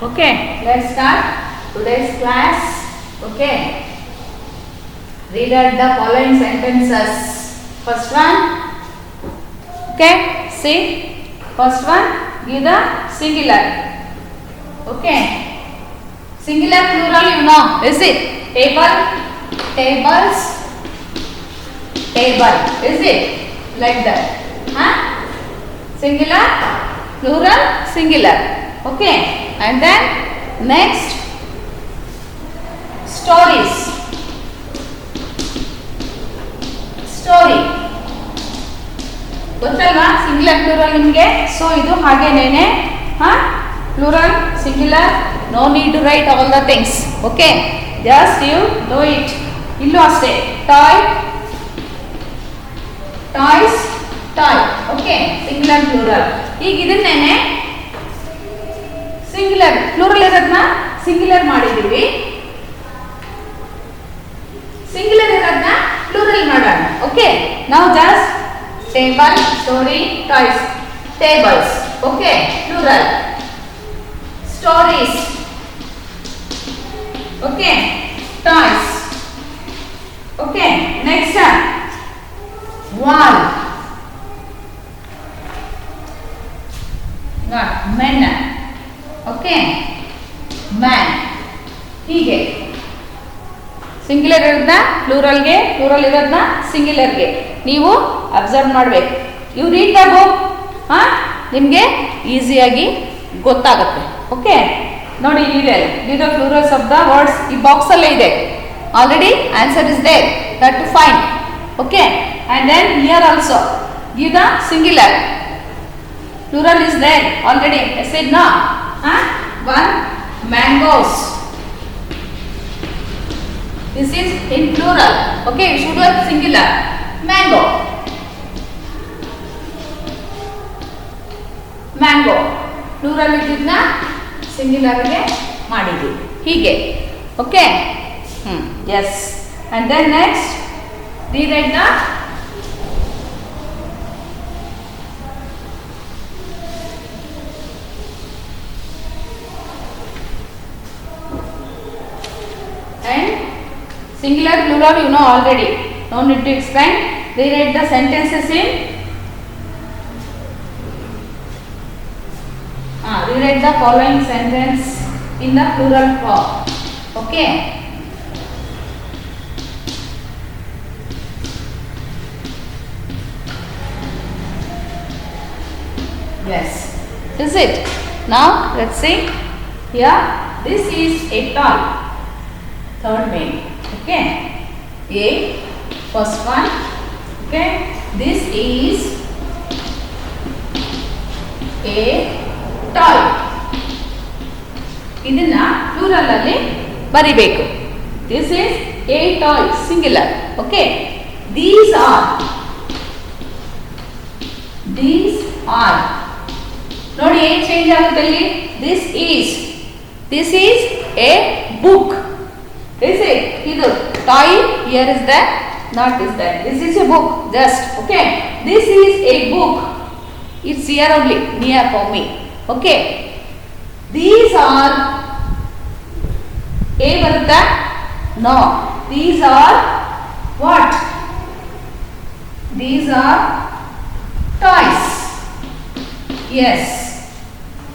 Okay, let's start today's class. Okay, read out the following sentences. First one. Okay, see. First one, give the singular. Okay, singular plural you know. Is it table, tables, table? Is it like that? Huh? Singular, plural, singular. Okay, and then next, stories. Story. ಗೊತ್ತಲ್ವಾ singular plural ನಿಮಗೆ. So ಇದು ಹಾಗೇನೇನೆ plural singular, no need to write all the things. Okay, just you do it. ಇಲ್ಲೂ ಅಷ್ಟೇ, toy, toys, toy. Okay, singular plural. ಈಗ ಇದನ್ನೇನೆ singular plural ಇರೋದನ್ನ singular ಮಾಡಿದ್ದೀವಿ, ಸಿಂಗ್ಯುಲರ್ ಇರೋದನ್ನ ಪ್ಲೂರಲ್ ಮಾಡೋಣ. ಓಕೆ, ನಾವು just table, story, toys, tables. Okay, plural. Stories. Okay, toys. Okay, next one. Wall. Men. Okay, man. ಹೀಗೆ ಸಿಂಗ್ಯುಲರ್ ಇರೋದನ್ನ ಪ್ಲೂರಲ್ಗೆ, ಪ್ಲೂರಲ್ ಇರೋದನ್ನ ಸಿಂಗ್ಯುಲರ್ಗೆ ನೀವು ಅಬ್ಸರ್ವ್ ಮಾಡಬೇಕು. ಯು ರೀಡ್ ದ ಬುಕ್, ನಿಮಗೆ ಈಸಿಯಾಗಿ ಗೊತ್ತಾಗುತ್ತೆ. ಓಕೆ, ನೋಡಿ ಇದೆ give the plurals of the words. ಈ ಬಾಕ್ಸಲ್ಲೇ ಇದೆ already. Answer is there, that to find. Okay, and then here also give the singular. Plural is there already. Yes it ನಾ. One mangoes. This is in plural. Okay, you should have singular. Mango. Mango. Plural ಇದನ್ನ singular ಗೆ ಮಾಡಿದ್ದೀವಿ ಹೀಗೆ. Okay, yes. And then next, rewrite the and singular plural you know already, no need to explain. Rewrite the sentences in rewrite the following sentence in the plural form. Okay, yes, is it? Now let's see here. This is a toy. Third main. Okay, A, first one. Okay, this is a toy. ಇದನ್ನ plural ಅಲ್ಲಿ ಬರಿಬೇಕು. This is a toy, singular. Okay, these are ನೋಡಿ ಏನು change ಆಗುತ್ತೆ ಇಲ್ಲಿ. This is a book. Is it? Either toy here is there, not is there. This is a book, just. Okay, this is a book. It's here only, near for me. Okay, these are a barutta? No, these are what? These are toys. Yes,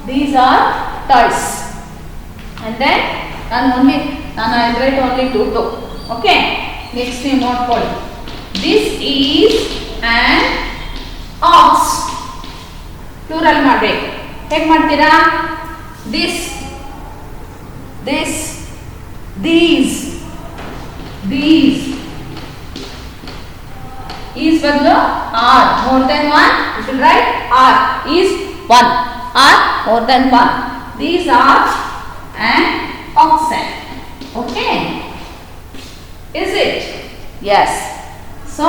these are toys. And then I write only two. Okay, next you note for this is an ox. Plural ಮಾಡಬೇಕು. ಹೇಗೆ ಮಾಡ್ತೀರಾ? these is ಬದಲು are, more than one you should write are. is one, are more than one. These are an oxen. Okay, is it? Yes. So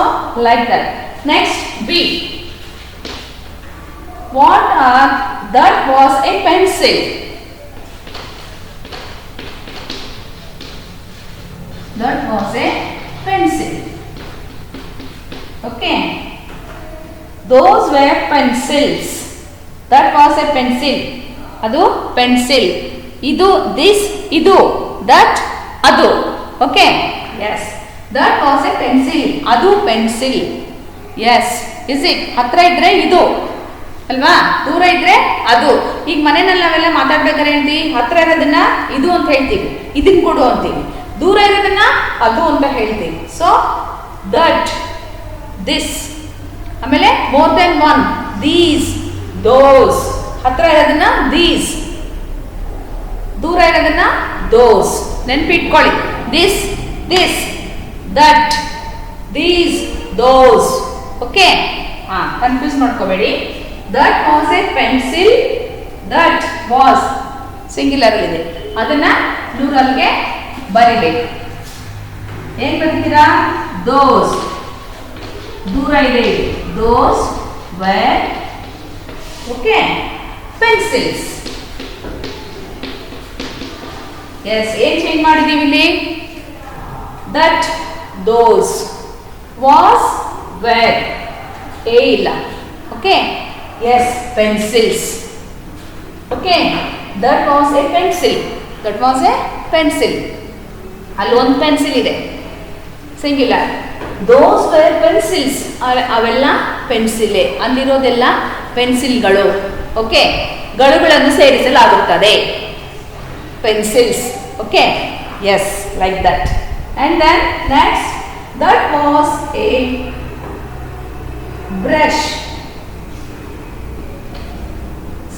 like that. Next, B. That was a pencil. That was a pencil. Okay, those were pencils. That was a pencil. ಅದು pencil. ಇದು this ಇದು that ಅದು okay yes that was a pencil ಅದು pencil S is it ಹತ್ರ ಇದ್ರೆ ಇದು ಅಲ್ವಾ ದೂರ ಇದ್ರೆ ಅದು ಈಗ ಮನೆಯಲ್ಲಿ ನಾವೆಲ್ಲ ಮಾತಾಡ್ಬೇಕಾದ್ರೆ ಹೇಳ್ತೀವಿ ಹತ್ರ ಇರೋದನ್ನ ಇದು ಅಂತ ಹೇಳ್ತೀವಿ ಇದನ್ನ ಕೊಡು ಅಂತೀವಿ ದೂರ ಇರೋದನ್ನ ಅದು ಅಂತ ಹೇಳ್ತೀವಿ ಸೊ ದಟ್ ದಿಸ್ ಆಮೇಲೆ more then one these those ಹತ್ರ ಇರೋದನ್ನ ದೀಸ್ ದೂರ ಇರೋದನ್ನ ದೋಸ್ ನೆನ್ಪಿಟ್ಕೊಳ್ಳಿ this this that these those okay confuse ಮಾಡ್ಕೋಬೇಡಿ that was a pencil that was singular ಇದೆ ಅದನ್ನ ಪ್ಲೂರಲ್ಗೆ ಬರಿಬೇಕು ಏನ್ ಬರ್ತೀರಾ ದೋಸ್ ದೂರ ಇದೆ those where okay pencils yes ಏನ್ ಚೇಂಜ್ ಮಾಡಿದೀವಿ ಇಲ್ಲಿ ದಟ್ ದೋಸ್ ವಾಸ್ ವೇರ್ ಏ ಇಲ್ಲ okay yes pencils okay that was a pencil that was a pencil ಅಲ್ಲಿ ಒಂದು ಪೆನ್ಸಿಲ್ ಇದೆ ಸಿಂಗ್ಯುಲರ್ ದೋಸ್ ವೇರ್ ಪೆನ್ಸಿಲ್ಸ್ ಅವೆಲ್ಲ ಪೆನ್ಸಿಲ್ ಅಲ್ಲಿರೋದೆಲ್ಲ ಪೆನ್ಸಿಲ್ಗಳು ಓಕೆ ಗಳುಗಳನ್ನು ಸೇರಿಸಲಾಗುತ್ತದೆ pencils okay yes like that and then next that was a brush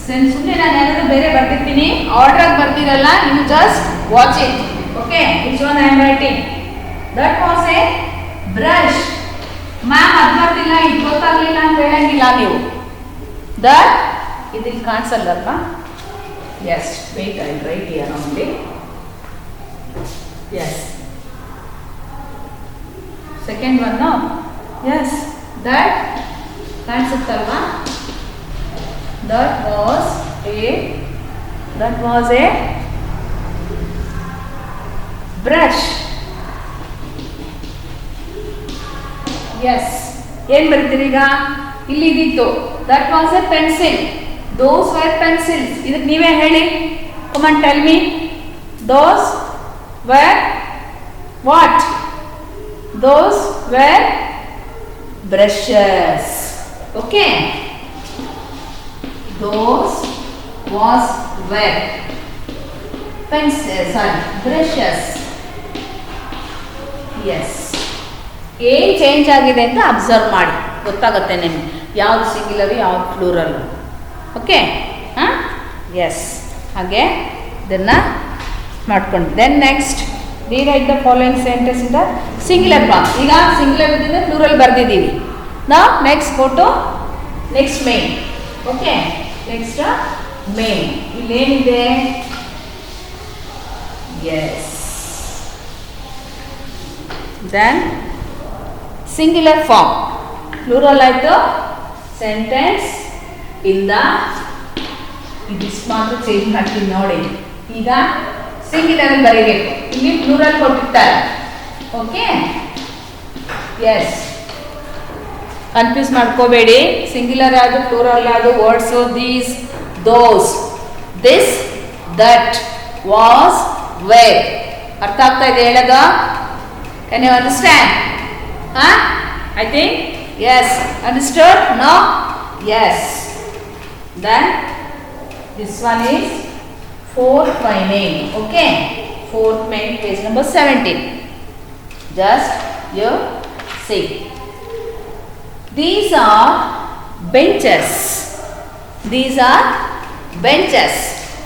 ಸುಮ್ಮನೆ ನಾನು ಯಾರಾದ್ರೂ ಬೇರೆ ಬರ್ತಿರ್ತೀನಿ ಆರ್ಡರ್ ಆಗಿ ಬರ್ತಿರಲ್ಲ ನೀವು just watch it okay which one I am writing that was a brush ma'am ಅದು ಬರ್ತಿಲ್ಲ ಇದು ಗೊತ್ತಾಗ್ಲಿಲ್ಲ ಅಂತ ಹೇಳಂಗಿಲ್ಲ ನೀವು ದಟ್ ಇದಿಲ್ಲಿ ಕಾಣಿಸಲ್ಲಪ್ಪ yes wait I write here only yes second one yes that ಕಾಣಿಸುತ್ತಲ್ವಾ that was a brush yes ಏನ್ ಬರ್ತೀರಿ ಈಗ ಇಲ್ಲಿ ಇದಿತ್ತು that was a pencil those were pencils ಇದಕ್ಕೆ ನೀವೇ ಹೇಳಿ come on tell me those were what those were brushes okay those was were pencils sorry brushes yes ಏನ್ change ಆಗಿದೆ ಅಂತ ಅಬ್ಸರ್ವ್ ಮಾಡಿ ಗೊತ್ತಾಗುತ್ತೆ ನಿಮಗೆ ಯಾವ್ದು ಸಿಂಗ್ಯುಲರ್ ಯಾವ್ದು ಪ್ಲೂರಲ್ ಓಕೆ ಹಾಂ ಎಸ್ ಹಾಗೆ ಇದನ್ನು ಮಾಡ್ಕೊಂಡು then next rewrite the following sentence ಇಂದ ಸಿಂಗ್ಯುಲರ್ ಫಾರ್ಮ್ ಈಗ ಸಿಂಗ್ಯುಲರ್ ಇದ್ದಿಂದ ಪ್ಲೂರಲ್ ಬರ್ದಿದ್ದೀವಿ ನಾವು next go to next main okay next main ಇಲ್ಲೇನಿದೆ yes then singular form plural ಆಯಿತು ಸೆಂಟೆನ್ಸ್ ಇಂದ ಇದಿಷ್ಟು ಮಾತ್ರ ಚೇಂಜ್ ಮಾಡ್ತೀನಿ ನೋಡಿ ಈಗ ಸಿಂಗ್ಯುಲರ್ ಬರೀಬೇಕು ಇಲ್ಲಿ ಪ್ಲೂರಲ್ ಕೊಟ್ಟಿರ್ತಾರೆ ಓಕೆ ಎಸ್ ಕನ್ಫ್ಯೂಸ್ ಮಾಡ್ಕೋಬೇಡಿ ಸಿಂಗ್ಯುಲರ್ ಯಾವುದು ಪ್ಲೂರಲ್ ಯಾವುದು words these those this that was where ಅರ್ಥ ಆಗ್ತಾ ಇದೆ ಹೇಳೋದು ಕ್ಯಾನ್ ಯು ಅಂಡರ್ಸ್ಟ್ಯಾಂಡ್ ಹಾಂ I think yes understood no yes then this one is fourth my name okay fourth main page number 17 just you see these are benches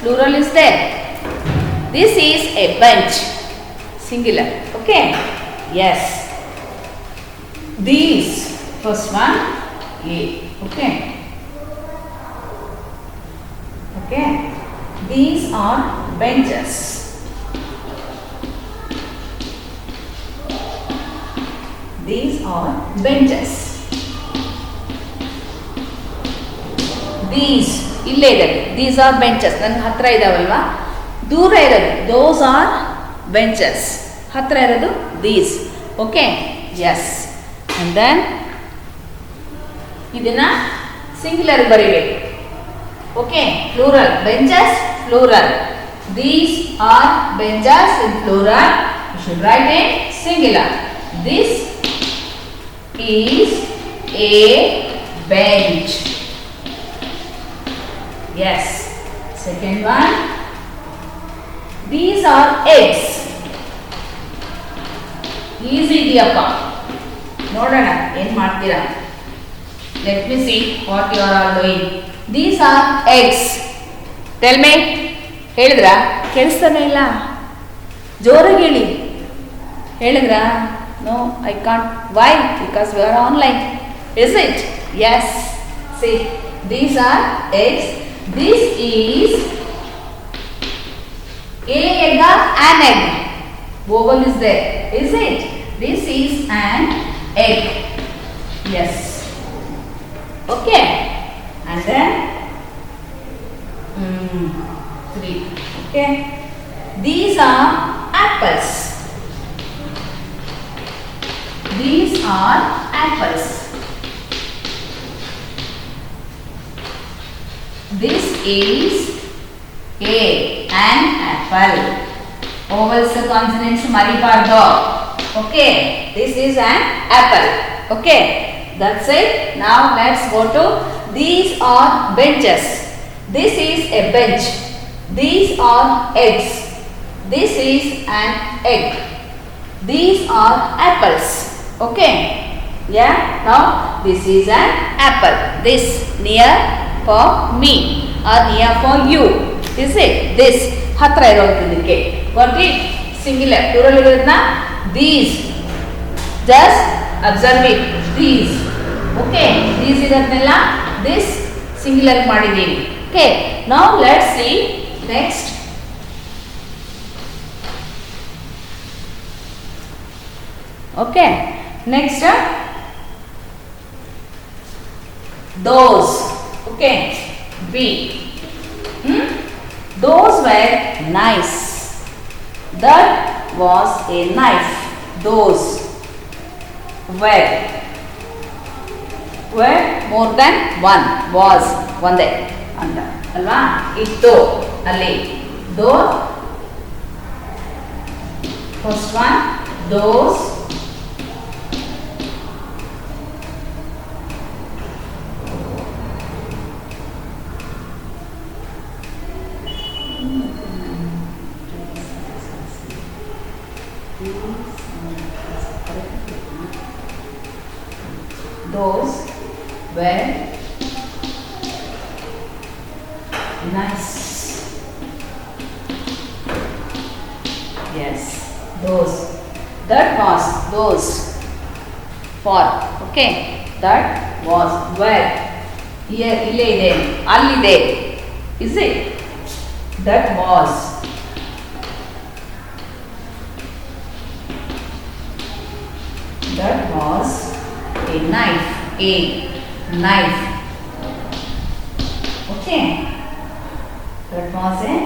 plural is there this is a bench singular okay yes these first one a okay these are benches these are benches these ಇಲ್ಲೇ ಇದೆ these are benches ನನ್ನ ಹತ್ರ ಇದಾವಲ್ವಾ ದೂರ ಇರೋದು those are benches ಹತ್ರ ಇರೋದು these okay yes and then ಇದನ್ನ singular ಬರೀಬೇಕು okay plural benches plural These are benches in plural. You should write in singular. This is a bench. Yes. Second one. These are eggs. Easy ಇದೆಯಪ್ಪ ನೋಡೋಣ ಏನು ಮಾಡ್ತೀರಾ. Let me see what you are all doing. These are eggs. Tell me. ಹೇಳಿದ್ರಾ? ಕೇಳಿಸ್ತಾನೆ ಇಲ್ಲ. ಜೋರಾಗಿ ಹೇಳಿ. ಹೇಳಿದ್ರಾ? No, I can't. Why? Because we are online. Is it? Yes. See, these are eggs. This is a egg or an egg. Vowel is there. Is it? This is an egg. Yes. Okay. And then 3. Okay. These are apples. These are apples. This is an apple. Vowels consonants maribardo. Okay. This is an apple. Okay. That's it. Now let's go to these are benches. This is a bench. These are eggs. This is an egg. These are apples. Okay. Yeah. Now this is an apple. This near for me or near for you. Is it? This ಹತ್ರ ಇರೋದಕ್ಕೆ got it? Singular. Plural ಇರೋದನ್ನ these. Just observe it. These. Okay. These ಇರೋದನ್ನೆಲ್ಲ this singular ಮಾಡಿದ್ದೀವಿ. Okay. Now let's see next. Okay. Next. Those. Okay. B. Those were nice. That was a knife. Those were more than one. Was ಒಂದೇ ಅಂತ ಅಲ್ವಾ. ಇತ್ತು ಅಲ್ಲಿ those. First one those. Those were nice. Yes, those. That was those. For. Okay. That was where. Here, ille ide. Allide. Is it? That was. That was a knife. A knife. Okay. That was a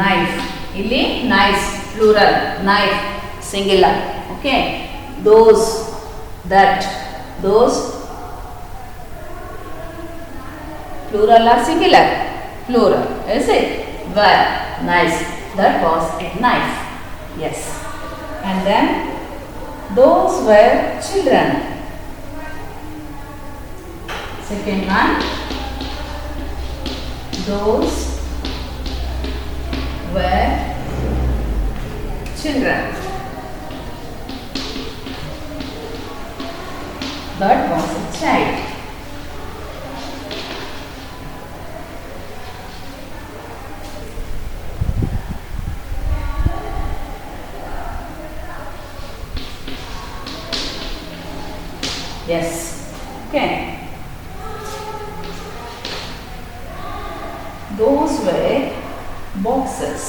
knife. Illi knives plural. Knife singular. Okay. Those. That. Those. Plural or singular? Plural. Is it? Were. Nice. That was a knife. Yes. And then those were children. Second one. Those were children. That was a child. Yes. Okay. Those were boxes.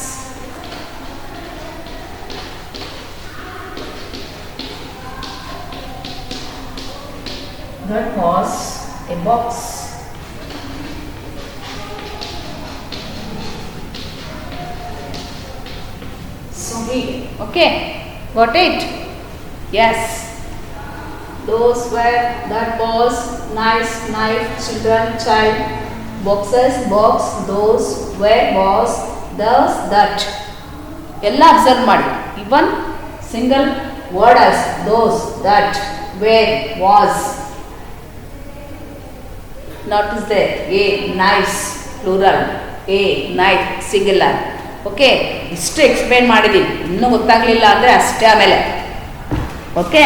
That was a box. So here, okay, got it? Yes. Those were, that was, nice, knife, children, child, boxes, box, those, where, was, thus that ಎಲ್ಲ observe ಮಾಡಿ. Even single word as those that where was. Notice there a knives plural, a knife singular. Okay, ಇಷ್ಟು explain ಮಾಡಿದ್ದೀನಿ. ಇನ್ನೂ ಗೊತ್ತಾಗಲಿಲ್ಲ ಅಂದರೆ ಅಷ್ಟೇ ಆಮೇಲೆ. Okay,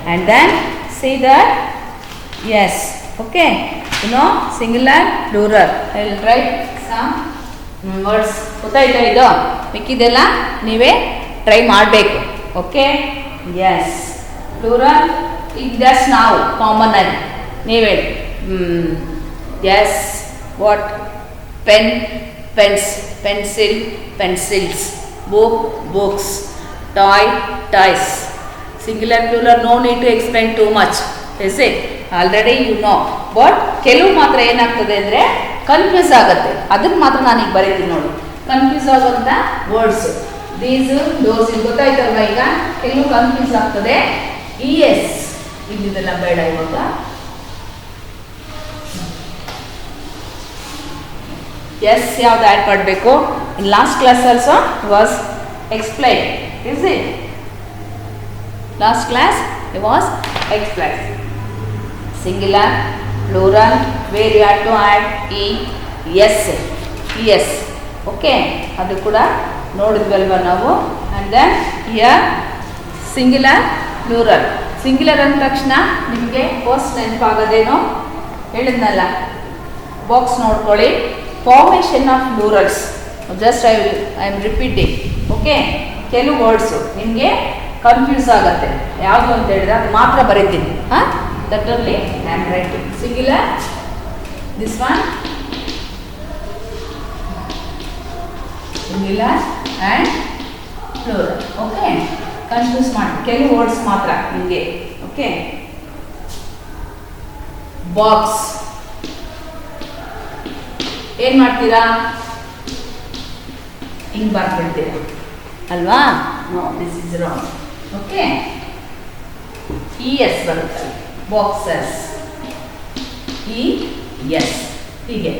and then see that yes. Okay, singular plural I will write some words. ಗೊತ್ತಾಯ್ತಾ? ಇದು ಮಿಕ್ಕಿದೆಲ್ಲ ನೀವೇ ಟ್ರೈ ಮಾಡಬೇಕು. ಓಕೆ, ಎಸ್ ಪ್ಲೂರಲ್ ಈಗ ಜಸ್ಟ್ ನಾವು ಕಾಮನ್ ಆಗಿ ನೀವೇ yes what pen pens, pencil pencils, book books, toy toys. Singular plural no need to explain too much, is it? Already you know. But ಕೆಲವು ಮಾತ್ರ ಏನಾಗ್ತದೆ ಅಂದರೆ ಕನ್ಫ್ಯೂಸ್ ಆಗುತ್ತೆ. ಅದನ್ನು ಮಾತ್ರ ನಾನೀಗ ಬರೀತೀನಿ ನೋಡಿ. ಕನ್ಫ್ಯೂಸ್ ಆಗುವಂಥ ವರ್ಡ್ಸ್ ದೀಸ್ ದೋಸ್. ಇದು ಗೊತ್ತಾಯ್ತಲ್ವ? ಈಗ ಕೆಲವು ಕನ್ಫ್ಯೂಸ್ ಆಗ್ತದೆ. ES ಇದೆಲ್ಲ ಬೇಡ ಇವಾಗ. ಎಸ್ ಯಾವ್ದು ಆ್ಯಡ್ ಮಾಡಬೇಕು? In last class also was explain, is it? Last class was explain. Singular plural where you have to add S. Okay, ಅದು ಕೂಡ ನೋಡಿದ್ವಲ್ವ ನಾವು. And then here singular plural. Singular ಅಂದ ತಕ್ಷಣ ನಿಮಗೆ ಫಸ್ಟ್ ನೆನಪಾಗೋದೇನೋ ಹೇಳಿದ್ನಲ್ಲ, ಬಾಕ್ಸ್ ನೋಡ್ಕೊಳ್ಳಿ. Formation of plurals. Just I am repeating. Okay, ಕೆಲವು ವರ್ಡ್ಸು ನಿಮಗೆ ಕನ್ಫ್ಯೂಸ್ ಆಗುತ್ತೆ. ಯಾವುದು ಅಂತ ಹೇಳಿದ್ರೆ ಅದು ಮಾತ್ರ ಬರೀತೀನಿ. ಹಾಂ, ದಟ್ರಲ್ಲಿ I am writing singular. This one singular and plural. Okay, confuse ಮಾಡಿ ಕೆಲವು ವರ್ಡ್ಸ್ ಮಾತ್ರ ನಿಮಗೆ. ಓಕೆ, ಬಾಕ್ಸ್ ಏನು ಮಾಡ್ತೀರಾ? ಹಿಂಗೆ ಬರ್ಬಿಡ್ತೀರಾ ಅಲ್ವಾ? No, this is wrong. Okay, ES ಬರುತ್ತೆ. ಬಾಕ್ಸಸ್ ES ಹೀಗೆ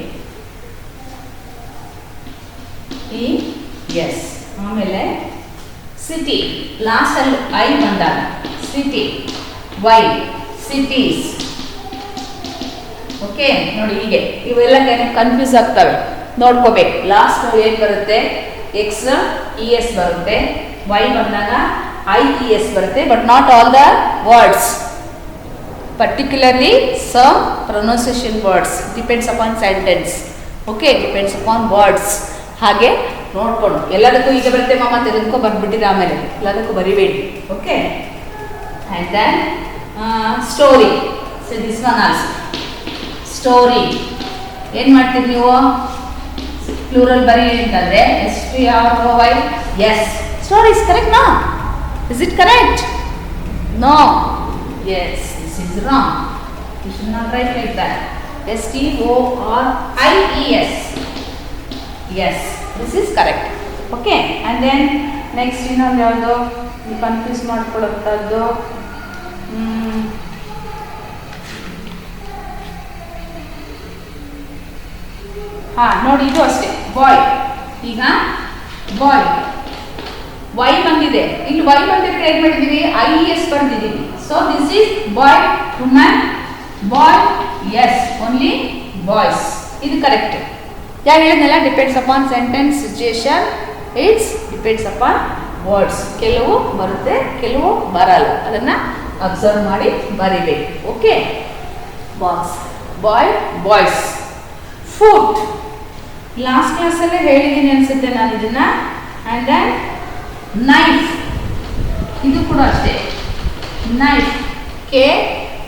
ES. ಆಮೇಲೆ ಸಿಟಿ ಲಾಸ್ಟಲ್ಲಿ ಐ ಬಂದಾಗ ಸಿಟಿ, ವೈ ಸಿಟೀಸ್. ಓಕೆ, ನೋಡಿ ಹೀಗೆ ಇವೆಲ್ಲ ಕನ್ಫ್ಯೂಸ್ ಆಗ್ತವೆ, ನೋಡ್ಕೋಬೇಕು. ಲಾಸ್ಟ್ ಏನು ಬರುತ್ತೆ? ಎಕ್ಸ್ ES ಬರುತ್ತೆ. ವೈ ಬಂದಾಗ IES ಬರುತ್ತೆ. But not all the words, particularly some pronunciation words. Depends upon sentence. Okay, depends upon words. ಹಾಗೆ ನೋಡ್ಕೊಂಡು ಎಲ್ಲದಕ್ಕೂ ಈಗ ಬರುತ್ತೆ ಮಾಮ ತೆಗೆದುಕೊ ಬಂದ್ಬಿಟ್ಟಿದೆ. ಆಮೇಲೆ ಎಲ್ಲದಕ್ಕೂ ಬರಿಬೇಡಿ. Okay, and then story. So this one also story. ಏನು ಮಾಡ್ತೀರಿ ನೀವು? ಪ್ಲೂರಲ್ ಬರೀ ಅಂತಂದರೆ STORY. Yes, story is correct ನಾ? Is it correct? No, yes, this is wrong. You should not write like that. STORIES. Yes, this is correct. Okay, and then next ಇನ್ನೊಂದು ಯಾವುದು confuse ಮಾಡ್ಕೊಳ್ಳೋಂಥದ್ದು? ಹಾಂ, ನೋಡಿ ಇದು ಅಷ್ಟೇ. ಬಾಯ್. ಈಗ ಬಾಯ್ ವೈ ಬಂದಿದೆ. ಇಲ್ಲಿ ವೈ ಬಂದಿದ್ರೆ ಏನು ಮಾಡಿದ್ದೀವಿ? IES ಬಂದಿದ್ದೀವಿ. So this is boy, woman, boy. Yes, only boys. ಇದು ಕರೆಕ್ಟ್. ಯಾರು ಹೇಳಿದ್ನಲ್ಲ, depends upon sentence, situation. It's depends upon words. ಕೆಲವು ಬರುತ್ತೆ, ಕೆಲವು ಬರಲ್ಲ. ಅದನ್ನು ಅಬ್ಸರ್ವ್ ಮಾಡಿ ಬರಿಬೇಕು. Okay, box, boy, boys. Foot last ಕ್ಲಾಸಲ್ಲೇ ಹೇಳಿದ್ದೀನಿ ಅನಿಸುತ್ತೆ ನಾನು ಇದನ್ನು. And then knife. ಇದು ಕೂಡ ಅಷ್ಟೇ. ನೈಫ್, ಕೆ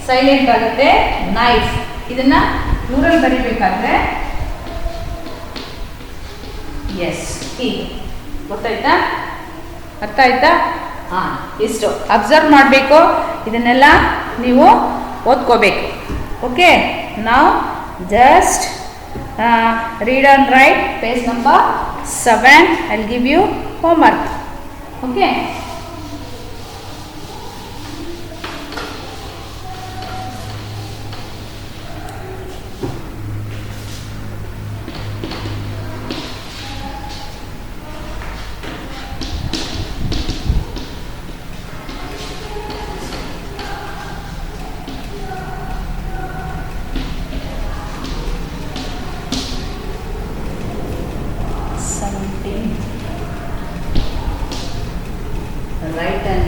ಸೈಲೆಂಟ್ ಆಗುತ್ತೆ. ನೈಫ್. ಇದನ್ನು ಪ್ಲೂರಲ್ ಬರಿಬೇಕಾದ್ರೆ ಎಸ್ ಹೀಗೆ. ಗೊತ್ತಾಯ್ತಾ? ಅರ್ಥ ಆಯ್ತಾ? ಹಾಂ, ಇಷ್ಟು ಅಬ್ಸರ್ವ್ ಮಾಡಬೇಕು. ಇದನ್ನೆಲ್ಲ ನೀವು ಓದ್ಕೋಬೇಕು. ಓಕೆ, ನಾವು just read and write page number 7. I'll give you homework. Okay,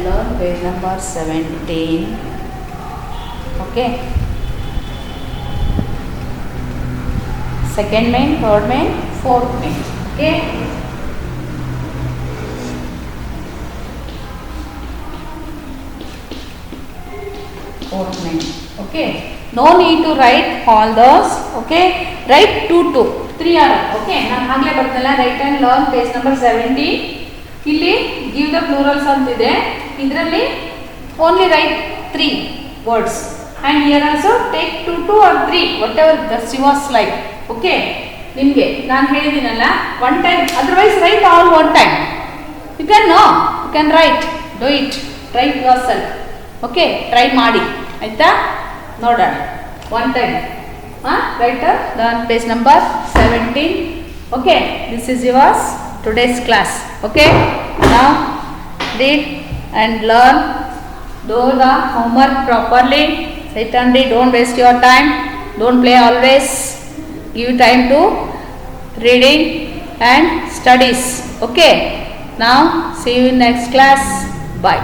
learn page number 17. Okay. Second main, third main, fourth main. Okay. Fourth main. Okay. No need to write all those. Okay. Write 2 2. 3 are. Okay. ನಾನು ಆಗಲೇ ಬರ್ತಿಲ್ಲ. Write and learn page number 17. ಇಲ್ಲಿ give the plurals ಅಂತಿದೆ. ಇದರಲ್ಲಿ only write 3 words. And here also take 2 2 or 3 whatever the was like. Okay. ನಿಮಗೆ ನಾನು ಹೇಳಿದ್ದೀನಲ್ಲ one time, otherwise write all one time. You can write. Do it. Try yourself. Okay. Try ಮಾಡಿ ಆಯ್ತಾ ನೋಡೋಣ one time. Write the page number 17. Okay. This is yours today's class. Okay. Now read and learn. Do the homework properly. Sit and read. Don't waste your time. Don't play always. Give time to reading and studies. Okay. Now see you in next class. Bye.